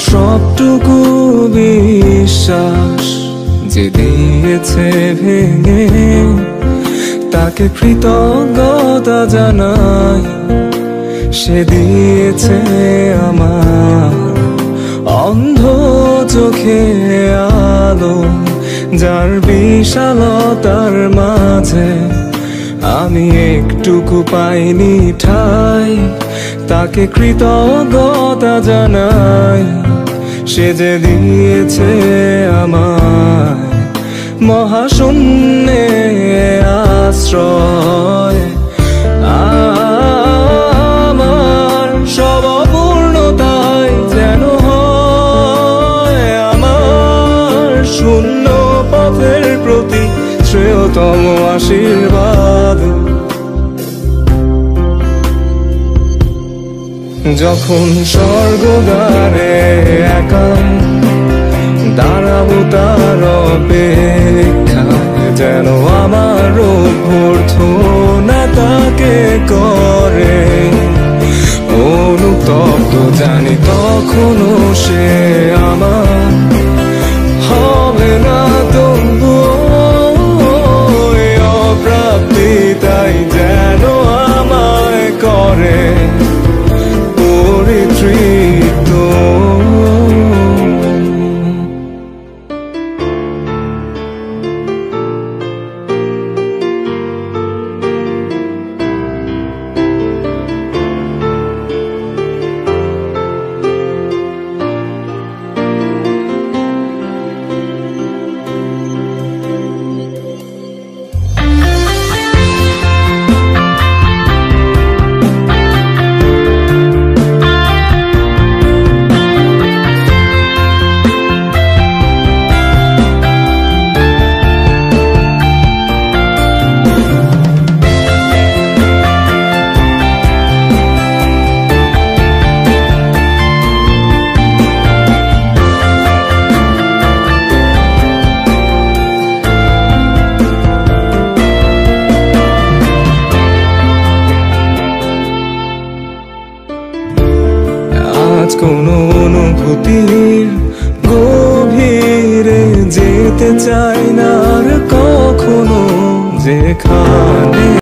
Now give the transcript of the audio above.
সবটুকু বিশ্বাস যে দিয়েছে ভেঙে, তাকে কৃতজ্ঞতা জানাই। সে দিয়েছে আমার অন্ধ চোখে আলো, যার বিশালতার মাঝে আমি একটুকু পাইনি ঠাই। তাকে কৃতজ্ঞতা জানাই। সে যে দিয়েছে আমায় মহাশূন্যে আশ্রয়। আমার সব অপূর্ণতাই যেন হয় আমার শূন্য পথের প্রতি শ্রেয়তম আশীর্বাদ। যখন স্বর্গদ্বারে একা দাঁড়াবো তার অপেক্ষায়, যেন আমার অভ্যর্থনা তাকে করে অনুতপ্ত। জানি তখনও সে আমার হবে না তবুও অপ্রাপ্তি, তাই যেন আমায় করে পরিতৃপ্ত। আজ কোনো অনুভূতির গভীরে যেতে চাই না আর কখনো, যেখানে